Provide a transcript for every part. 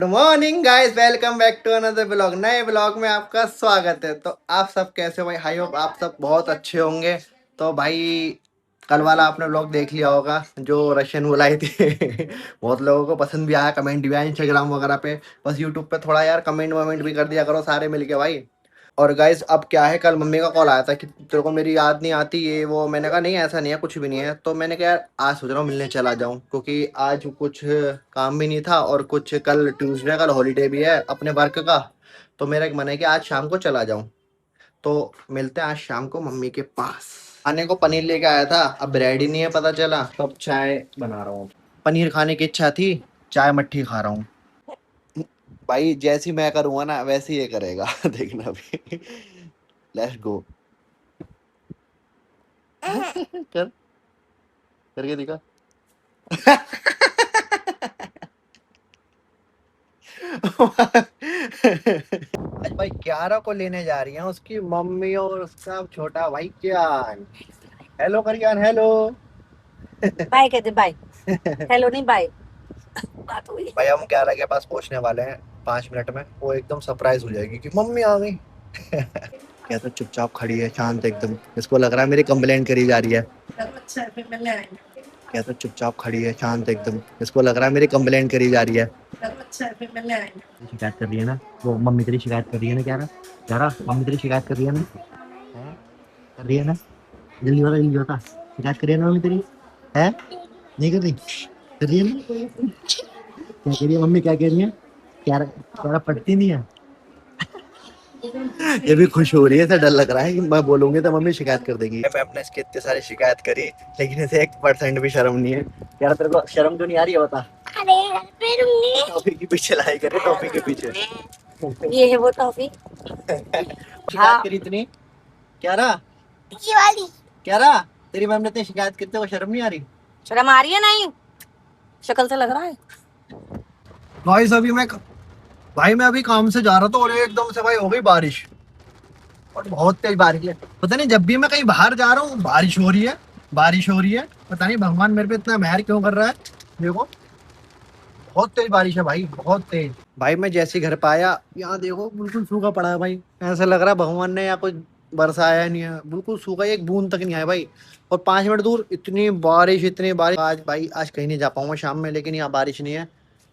Good morning guys, welcome back to another blog. नए blog में आपका स्वागत है। तो आप सब कैसे हो भाई? आई होप आप सब बहुत अच्छे होंगे। तो भाई कल वाला आपने ब्लॉग देख लिया होगा जो रशियन बुलाई थी। बहुत लोगों को पसंद भी आया, कमेंट भी आया इंस्टाग्राम वगैरह पे। बस यूट्यूब पे थोड़ा यार कमेंट वमेंट भी कर दिया करो सारे मिलके भाई। और गाइस अब क्या है, कल मम्मी का कॉल आया था कि तेरे को मेरी याद नहीं आती ये वो। मैंने कहा नहीं ऐसा नहीं है, कुछ भी नहीं है। तो मैंने कहा यार आज सोच रहा हूँ मिलने चला जाऊँ, क्योंकि आज कुछ काम भी नहीं था और कुछ कल ट्यूसडे, कल हॉलीडे भी है अपने वर्क का। तो मेरा एक मन है कि आज शाम को चला जाऊँ। तो मिलते हैं आज शाम को मम्मी के पास। खाने को पनीर लेके आया था, अब रेडी नहीं है पता चला, तो अब चाय बना रहा हूँ। पनीर खाने की इच्छा थी, चाय मट्ठी खा रहा हूँ। भाई जैसी मैं करूँगा ना वैसे ही ये करेगा। देखना भी। Let's go. कर करके दिखा। आज भाई 11 को लेने जा रही हैं उसकी मम्मी और उसका छोटा भाई ज्ञान। हेलो कर ज्ञान, हेलो। बाय कहते बाय। हेलो नहीं बाय। बात हुई। भाई हम 11 के पास पहुंचने वाले हैं 5 मिनट में। वो एकदम सरप्राइज हो जाएगी कि मम्मी आ गई। क्या तो चुपचाप खड़ी है शांत एकदम, इसको लग रहा है मेरी कंप्लेंट करी जा रही है। अच्छा फिर मिलने आएंगे। क्या तो चुपचाप खड़ी है शांत एकदम, इसको लग रहा है मेरी कंप्लेंट करी जा रही है। अच्छा फिर मिलने आएंगे। शिकायत कर रही है ना वो, मम्मी तेरी शिकायत कर रही है ना? क्या रहा मम्मी तेरी शिकायत कर रही है ना? हैं? कर रही है ना? जल्दी बता, जल्दी बता। शिकायत कर रही है ना मम्मी तेरी? है नहीं कर रही? कर रही है ना? क्या कह रही है मम्मी, क्या कह रही है? क्या पढ़ती नहीं है? ये भी खुश हो रही है, ऐसा डर लग रहा है कि मैं बोलूंगी तो मम्मी शिकायत कर देगी। मैं अपने इसकी इतनी सारी शिकायत करी, लेकिन इसे 1% भी शर्म नहीं है। यार तेरे को शर्म क्यों नहीं आ रही है बता? अरे फिरूंगी। टॉफी के पीछे लाई करे, टॉफी के पीछे। ये है वो टॉफी। शिकायत करी इतनी? क्या रहा? ये वाली। क्या रहा? तेरी मैम ने इतनी शिकायत करते हुए शर्म नहीं आ रही? शर्म आ रही है नहीं? शक्ल से लग रहा है। गाइस अभी मैं अभी काम से जा रहा था और एकदम से भाई हो गई बारिश। और बहुत तेज बारिश है। पता नहीं जब भी मैं कहीं बाहर जा रहा हूँ बारिश हो रही है, बारिश हो रही है। पता नहीं भगवान मेरे पे इतना मेहर क्यों कर रहा है। देखो बहुत तेज बारिश है भाई, बहुत तेज। भाई मैं जैसे ही घर पे आया, यहाँ देखो बिल्कुल सूखा पड़ा है भाई। ऐसा लग रहा है भगवान ने या कुछ बरसाया नहीं है, बिल्कुल सूखा, एक बूंद तक नहीं आया भाई। और 5 मिनट दूर इतनी बारिश, इतनी बारिश। आज भाई आज कहीं नहीं जा पाऊंगा शाम में, लेकिन यहाँ बारिश नहीं है।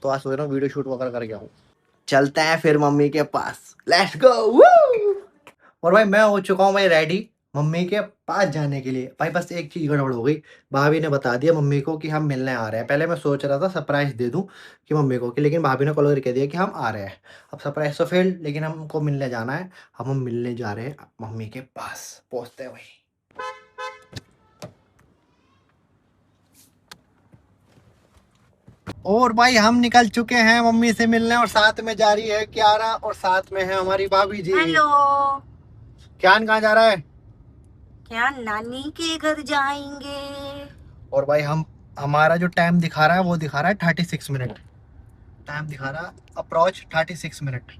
तो आज सोच रहा हूँ वीडियो शूट वगैरह करके आऊँ। चलते हैं फिर मम्मी के पास, लेट्स गो। और भाई मैं हो चुका हूँ भाई रेडी मम्मी के पास जाने के लिए। भाई बस एक चीज गड़बड़ हो गई, भाभी ने बता दिया मम्मी को कि हम मिलने आ रहे हैं। पहले मैं सोच रहा था सरप्राइज दे दूं कि मम्मी को, कि लेकिन भाभी ने कॉल करके दिया कि हम आ रहे हैं। अब सरप्राइज तो फेल, लेकिन हमको मिलने जाना है। हम मिलने जा रहे हैं मम्मी के पास, पहुंचते हैं भाई। और भाई हम निकल चुके हैं मम्मी से मिलने, और साथ में जा रही है क्यारा और साथ में है हमारी भाभी जी। हेलो। क्या कहाँ जा रहा है? क्या नानी के घर जाएंगे? और भाई हम हमारा जो टाइम दिखा रहा है वो दिखा रहा है 36 मिनट। टाइम दिखा रहा अप्रोच 36 मिनट।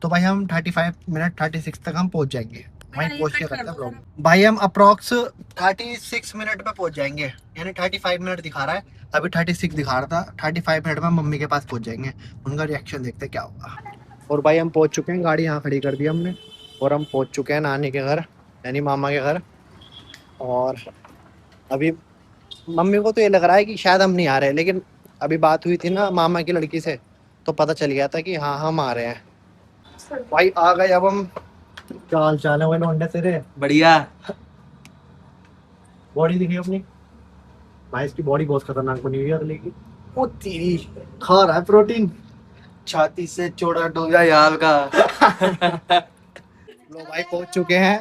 तो भाई हम 35 मिनट 36 तक हम पहुंच जाएंगे। वहीं पहुंच के करते हैं ब्लॉग। भाई हम अप्रोक्स 36 मिनट में पहुंच जाएंगे, यानी 35 मिनट दिखा रहा है, अभी 36 दिखा रहा था। 35 मिनट में मम्मी के पास पहुंच जाएंगे। उनका रिएक्शन देखते हैं क्या होगा। और भाई हम पहुंच चुके हैं, गाड़ी यहाँ खड़ी कर दी हमने। और हम पहुंच चुके हैं नानी के घर, यानी मामा के घर। और अभी मम्मी को तो ये लग रहा है कि शायद हम नहीं आ रहे, लेकिन अभी बात हुई थी ना मामा की लड़की से, तो पता चल गया था कि हाँ हम आ रहे हैं। भाई आ गए अब हम। क्या हाल चाल है भाई लौंडे तेरे? बढ़िया। बॉडी दिखी अपनी? भाई इसकी बॉडी बहुत खतरनाक बनी हुई है अगले की। ओ तेरी, खा रहा है प्रोटीन। छाती से चौड़ा डोगा यार का। लो भाई पहुंच चुके हैं।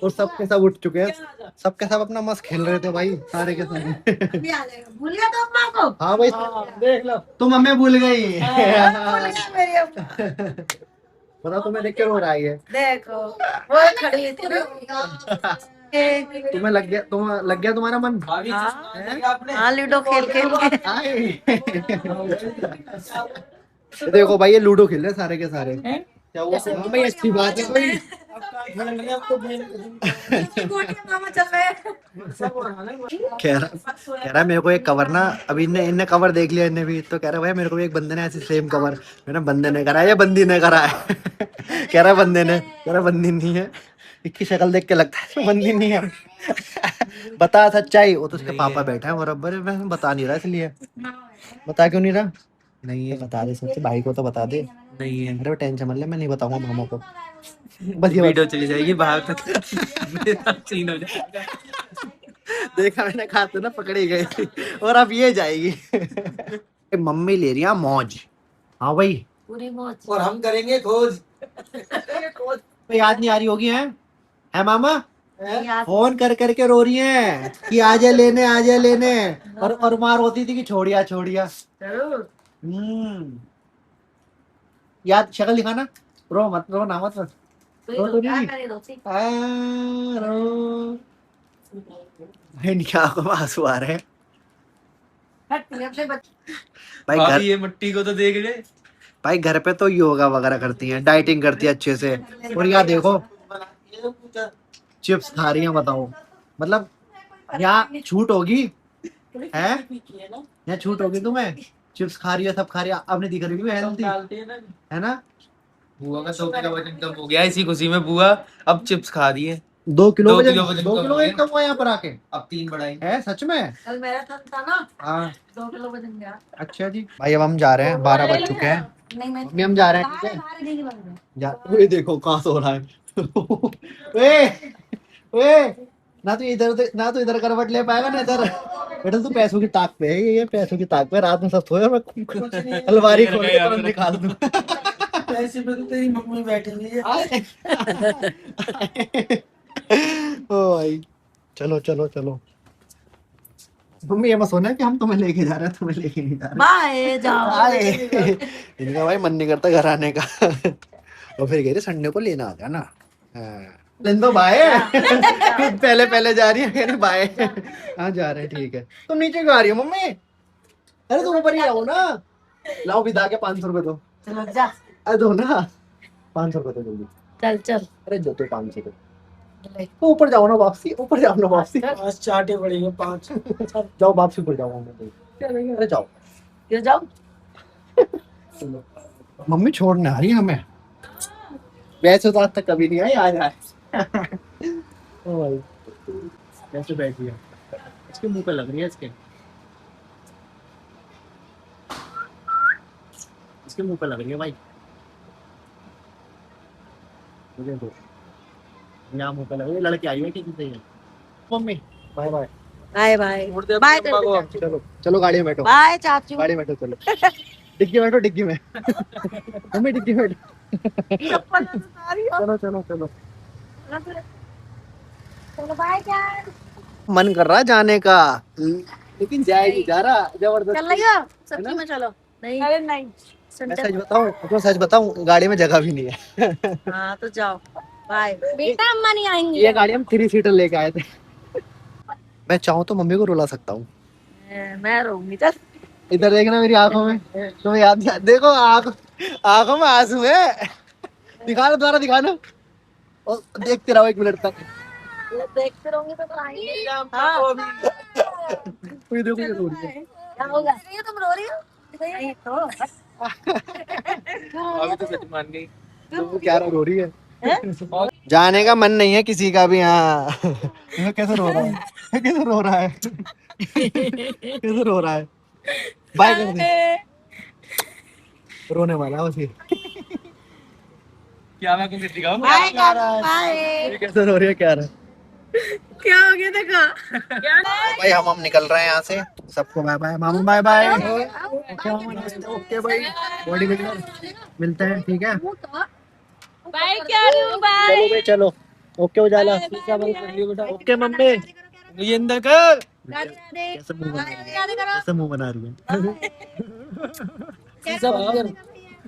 और सबके सब उठ चुके हैं, सबके सब अपना मस्त खेल रहे थे भाई, सारे के सारे। भूल गया तो अम्मा को। हाँ भाई देख लो, तुम हमें भूल गई। भूल गया मेरी अम्मा। बताओ तुम्हें देख के रो रहा है ये? देखो वो खड़ी थी ना। तुम्हें लग गया तुम्हारा मन? हाँ लूडो खेल खेल के। देखो भाई ये लूडो खेल रहे हैं सारे के सारे। क्या हुआ? जैसे भाई अच्छी बात है कोई। मामा चल रहे हैं। कह रहा मेरे को एक कवर ना, अभी इनने इनने कवर देख लिया, इनने भी, तो कह रहा भाई मेरे को भी एक बंदे ने ऐसी सेम कवर, मैंने बंदे ने करा है या बंदी ने करा है? कह रहा बंदे ने, कह रहा बंदी नहीं है, इसकी शक्ल देख के लगता है बंदी नहीं है। बता सच्चाई, वो तो उसके पापा बैठा है बराबर, मैं बता नहीं रहा इसलिए। बता क्यों नहीं रहा? नहीं है, बता दे सबसे, भाई को तो बता दे। नहीं है। अरे टेंशन मत ले, मैं नहीं बताऊंगा मामा को। बस ये वीडियो चली जाएगी बाहर तक। मेरा सीन हो जाएगा। देखा मैंने, कहा तो ना पकड़ी गई थी, और अब ये जाएगी। मम्मी ले रही है मौज। हाँ भाई, पूरी मौज। और हम करेंगे खोज। तो याद नहीं आ रही होगी है मामा? याद- फोन कर करके रो रही हैं कि आजा लेने, आजा लेने। और मार होती थी कि छोड़िया छोड़िया। जरूर। याद, शक्ल दिखाना। रो मत, रो ना मत। रो तो क्या नहीं। करे दोस्ती? रो। इनकी आंखों में आंसू आ रहे हैं। हट, तूने अपने बच्चे भाई भाभी घर, ये मिट्टी को तो देख ले। भाई घर पे तो योगा वगैरह करती हैं, डाइटिंग करती है अच्छे से, और यहाँ देखो चिप्स खा रही हैं, बताओ। मतलब यहाँ छूट होगी है? यहाँ छूट होगी तुम्हें? चिप्स खा रही है, सब खा रही है, अब नहीं दिख रही हेल्थी, है ना? बुआ का 2 किलो वजन कम हो गया इसी खुशी में। बुआ अब चिप्स खा रही है। 2 किलो 2 वजन, किलो वजन 2 कम किलो हो वजन गया। कम हुआ यहाँ पर आके? अब 3 बढ़ाई। है सच में? कल मैराथन था ना, हाँ 2 किलो वजन गया। अच्छा जी। भाई अब हम जा रहे हैं, 12 बज चुके हैं। नहीं मैं अभी हम जा रहे हैं, ठीक है? बाहर नहीं बन रहा। ये देखो कहाँ सो रहा है। वे वे, ना तो इधर ना तो इधर करवट ले पाएगा ना इधर। बेटा तू पैसों की ताक पे है, ये पैसों की ताक पे, रात में सब सोए और मैं अलमारी खोल के तुरंत निकाल दूं। ऐसे पे तो तेरी मम्मी बैठी हुई है। ओ भाई, चलो चलो चलो। मम्मी ये मत सोना कि हम तुम्हें लेके जा रहे हैं, तुम्हें लेके नहीं जा रहे। बाय जाओ। आए। इनका भाई मन नहीं करता घर आने का। और फिर कह रहे संडे को लेना आ जाना। हाँ। लेन दो बाय। खुद पहले पहले जा रही है, कह रही बाय। हाँ जा रहे हैं, ठीक है। तुम नीचे क्यों आ रही हो मम्मी? अरे तुम ऊपर ही आओ ना। लाओ विदा के 500 रुपए दो। चलो जा। अरे दो ना, 500 रुपए दो जल्दी। चल चल। अरे दो तो 500 रुपए। तो ऊपर जाओ ना वापसी, ऊपर जाओ ना वापसी। 5 चाटे पड़ेंगे 5। जाओ वापसी, ऊपर जाओ। अरे जाओ। क्यों जाओ? मम्मी छोड़ने आ रही है हमें। वैसे तो आज तक कभी नहीं आई, आज आए। ओ भाई, कैसे बैठी है? इसके मुंह पे लग रही है, इसके मुंह पे लग रही है भाई। मुझे दो, यहाँ मुंह पे लग रही है। लड़की आई है ठीक से। Mummy bye bye. Bye bye. Bye चलो चलो गाड़ी में बैठो, बाय चाचू। गाड़ी में बैठो, चलो डिग्गी में बैठो, डिग्गी में। मम्मी डिग्गी में बैठो। चप्पल उतार रही हो। चलो चलो चलो। चलो बाय यार। मन कर रहा है जाने का, लेकिन जाएगी जा रहा चल जबरदस्ती। रही हो सच्ची में? चलो। नहीं अरे नहीं मैं सच बताऊं, तो सच बताऊं, गाड़ी में जगह भी नहीं है। हाँ तो जाओ। बाय बेटा, अम्मा नहीं आएंगी। ये गाड़ी हम 3 सीटर लेके आए थे। मैं चाहूँ तो मम्मी को रुला सकता हूँ। मैं रहूंगी। चल इधर देखना मेरी आंखों में, तुम्हें याद नहीं? देखो आंखों में आंसू है। दिखाना दोबारा, दिखाना, और देखते रहो 1 मिनट तक। देखते रहूंगी तो आएंगे। हाँ। कोई देखो ये रो रही है। क्या होगा? तुम रो रही हो? नहीं तो अभी तो सच मान गई। तो क्या रो रही है? जाने का मन नहीं है किसी का भी यहाँ। देखो कैसे रो रहा है, कैसे रो रहा है, कैसे रो रहा है। बाय कर दे, रोने वाला है उसी। क्या मैं कुछ दिखाऊं? Bye bye. कैसे रो रही है, क्या रहा है? क्या हो गया? देखो भाई हम निकल रहे हैं यहाँ से। सबको बाय बाय मामू, बाय बाय। ओके भाई, बॉडी बिल्डर मिलते हैं, ठीक है? बाय क्या रू बाय। चलो भाई चलो। ओके उजाला। Okay mummy. ये अंदर कर। कैसे मुंह बना रही है, कैसे मुंह बना रही है।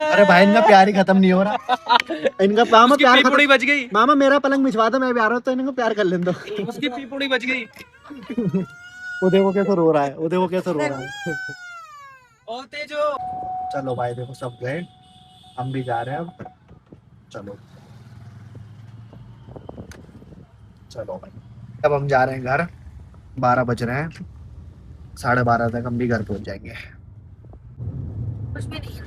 अरे भाई इनका प्यार ही खत्म नहीं हो रहा। इनका मामा प्यार पीपुड़ी खत्म। बच गई। मामा मेरा पलंग बिछवा दो, मैं भी आ रहा हूँ, तो इनको प्यार कर लेने दो। उसकी पीपुड़ी बच गई। वो देखो कैसे रो रहा है, वो देखो कैसे रो रहा है। ओ तेजो। चलो भाई देखो सब गए, हम भी जा रहे हैं अब। चलो चलो भाई, अब हम जा रहे हैं घर। 12 बज रहे हैं, 12:30 तक हम भी घर पहुंच जाएंगे। कुछ भी नहीं।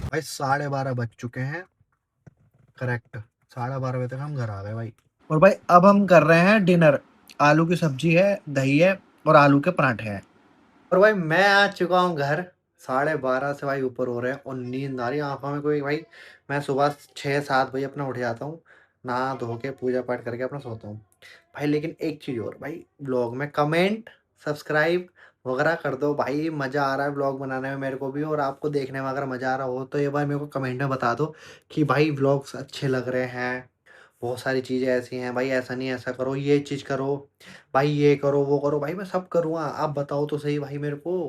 भाई 12:30 बज चुके हैं करेक्ट। 12:30 बजे तक हम घर आ गए भाई। और भाई अब हम कर रहे हैं डिनर। आलू की सब्जी है, दही है और आलू के पराठे हैं। और भाई मैं आ चुका हूँ घर। 12:30 से भाई ऊपर हो रहे हैं और नींद आ रही है आंखों में कोई भाई। मैं सुबह 6-7 बजे अपना उठ जाता हूँ, नहा धो के पूजा पाठ करके अपना सोता हूँ भाई। लेकिन एक चीज़ और भाई, ब्लॉग में कमेंट सब्सक्राइब वगैरह कर दो भाई। मज़ा आ रहा है ब्लॉग बनाने में मेरे को भी, और आपको देखने में अगर मज़ा आ रहा हो तो ये भाई मेरे को कमेंट में बता दो कि भाई व्लॉग्स अच्छे लग रहे हैं। बहुत सारी चीज़ें ऐसी हैं भाई, ऐसा नहीं ऐसा करो, ये चीज़ करो भाई, ये करो वो करो भाई, मैं सब करूँगा। आप बताओ तो सही भाई मेरे को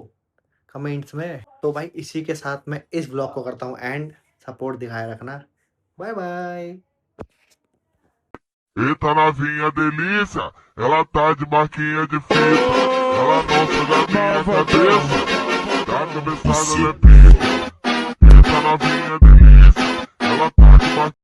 कमेंट्स में। तो भाई इसी के साथ मैं इस ब्लॉग को करता हूँ एंड। सपोर्ट दिखाए रखना। Bye bye. Eita novinha delícia, ela tá de marquinha de fita, ela não suga minha cabeça, da cabeçada ela é pica. Eita novinha delícia.